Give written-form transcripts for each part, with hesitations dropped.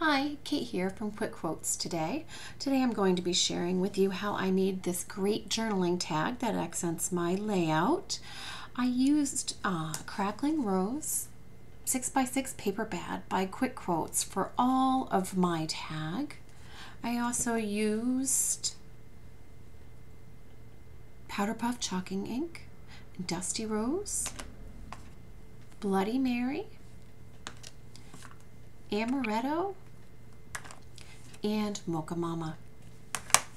Hi, Kate here from Quick Quotes today. Today I'm going to be sharing with you how I made this great journaling tag that accents my layout. I used Cracklin Rose 6x6 paper pad by Quick Quotes for all of my tag. I also used Powder Puff chalking ink, Dusty Rose, Bloody Mary, Amaretto, and Mocha Mama.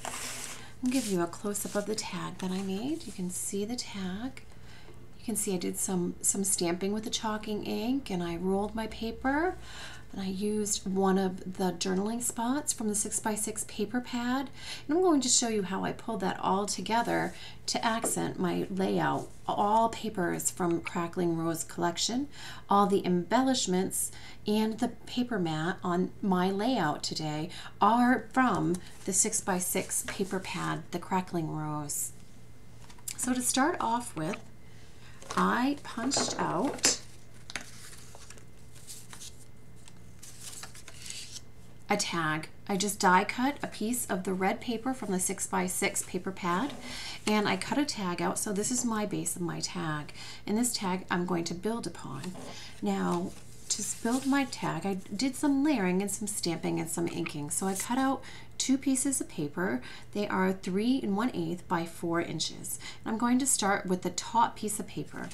I'll give you a close-up of the tag that I made. You can see the tag. You can see I did some stamping with the chalking ink, and I rolled my paper, and I used one of the journaling spots from the 6x6 paper pad. And I'm going to show you how I pulled that all together to accent my layout. All papers from Cracklin Rose collection, all the embellishments and the paper mat on my layout today are from the 6x6 paper pad, the Cracklin Rose. So to start off with, I punched out a tag. I just die cut a piece of the red paper from the 6x6 paper pad, and I cut a tag out. So this is my base of my tag, and this tag I'm going to build upon. Now, to build my tag, I did some layering and some stamping and some inking. So I cut out two pieces of paper. They are 3 1/8 by 4 inches. And I'm going to start with the top piece of paper.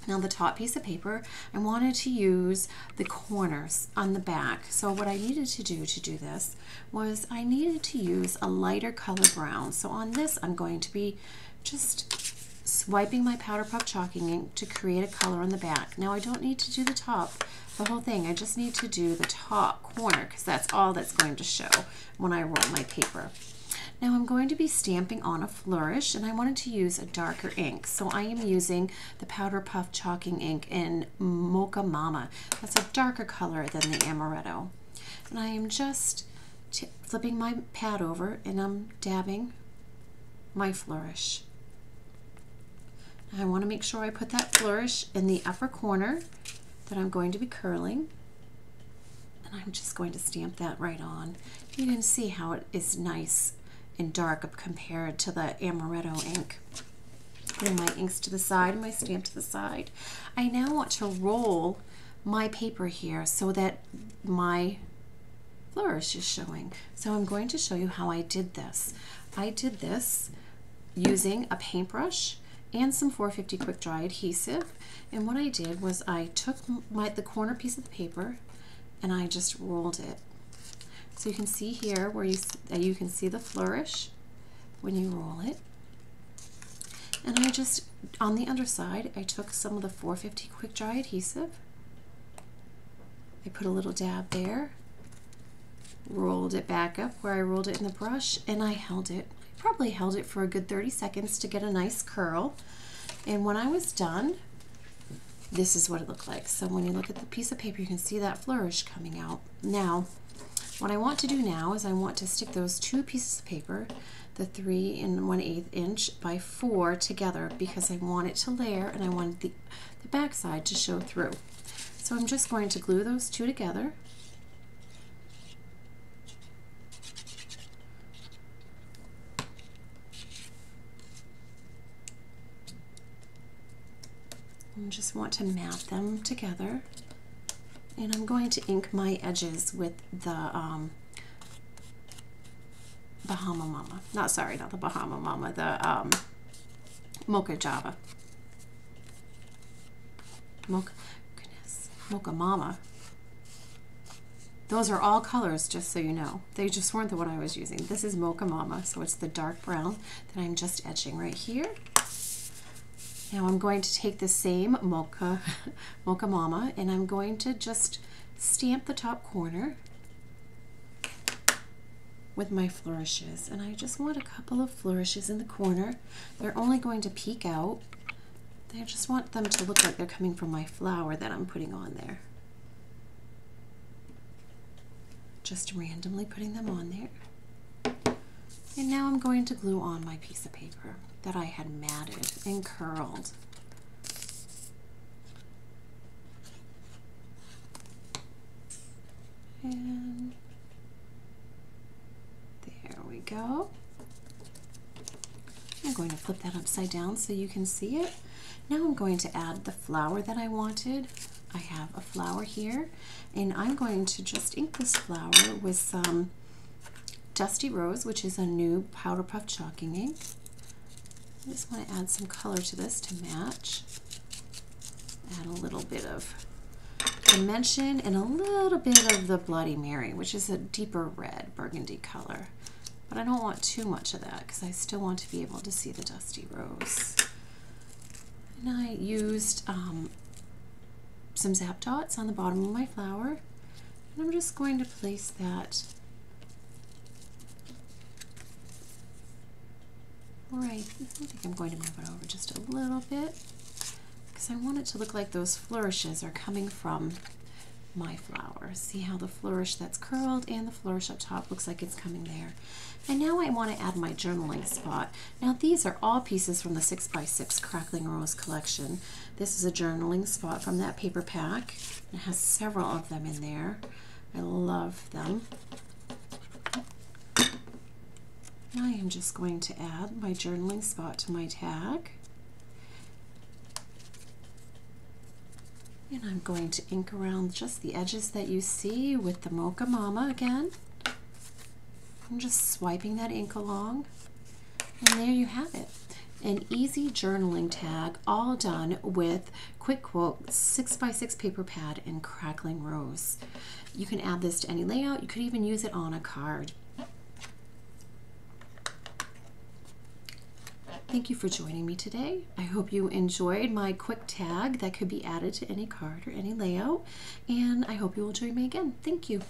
Now the top piece of paper, I wanted to use the corners on the back. So what I needed to do this was I needed to use a lighter color brown. So on this, I'm going to be just swiping my Powder Puff chalking ink to create a color on the back. Now I don't need to do the top, the whole thing. I just need to do the top corner because that's all that's going to show when I roll my paper. Now I'm going to be stamping on a flourish, and I wanted to use a darker ink. So I am using the Powder Puff chalking ink in Mocha Mama. That's a darker color than the Amaretto. And I am just flipping my pad over, and I'm dabbing my flourish. I want to make sure I put that flourish in the upper corner that I'm going to be curling. And I'm just going to stamp that right on. You can see how it is nice and dark compared to the Amaretto ink. Putting my inks to the side and my stamp to the side. I now want to roll my paper here so that my flourish is showing. So I'm going to show you how I did this. I did this using a paintbrush and some 450 quick dry adhesive. And what I did was I took the corner piece of the paper and I just rolled it. So you can see here where you can see the flourish when you roll it. And I just, on the underside, I took some of the 450 quick dry adhesive. I put a little dab there, rolled it back up where I rolled it in the brush, and I held it. I probably held it for a good 30 seconds to get a nice curl. And when I was done, this is what it looked like. So when you look at the piece of paper, you can see that flourish coming out. Now, what I want to do now is I want to stick those two pieces of paper, the 3 1/8 inch by 4 together, because I want it to layer and I want the back side to show through. So I'm just going to glue those two together. And just want to map them together. And I'm going to ink my edges with the Bahama Mama. Not the Bahama Mama, the Mocha Java. Mocha Mama. Those are all colors, just so you know. They just weren't the one I was using. This is Mocha Mama, so it's the dark brown that I'm just edging right here. Now I'm going to take the same Mocha Mama, and I'm going to just stamp the top corner with my flourishes. And I just want a couple of flourishes in the corner. They're only going to peek out. I just want them to look like they're coming from my flower that I'm putting on there. Just randomly putting them on there. And now I'm going to glue on my piece of paper that I had matted and curled. And go. I'm going to flip that upside down so you can see it. Now I'm going to add the flower that I wanted. I have a flower here, and I'm going to just ink this flower with some Dusty Rose, which is a new powder puff chalking ink. I just want to add some color to this to match. Add a little bit of dimension and a little bit of the Bloody Mary, which is a deeper red burgundy color. But I don't want too much of that because I still want to be able to see the Dusty Rose. And I used some Zap Dots on the bottom of my flower. And I'm just going to place that right. I think I'm going to move it over just a little bit because I want it to look like those flourishes are coming from my flower. See how the flourish that's curled and the flourish up top looks like it's coming there. And now I want to add my journaling spot. Now these are all pieces from the 6x6 Crackling Rose collection. This is a journaling spot from that paper pack. It has several of them in there. I love them. I am just going to add my journaling spot to my tag. And I'm going to ink around just the edges that you see with the Mocha Mama again. I'm just swiping that ink along. And there you have it. An easy journaling tag, all done with Quick Quote 6x6 paper pad and Crackling Rose. You can add this to any layout. You could even use it on a card. Thank you for joining me today. I hope you enjoyed my quick tag that could be added to any card or any layout, and I hope you will join me again. Thank you.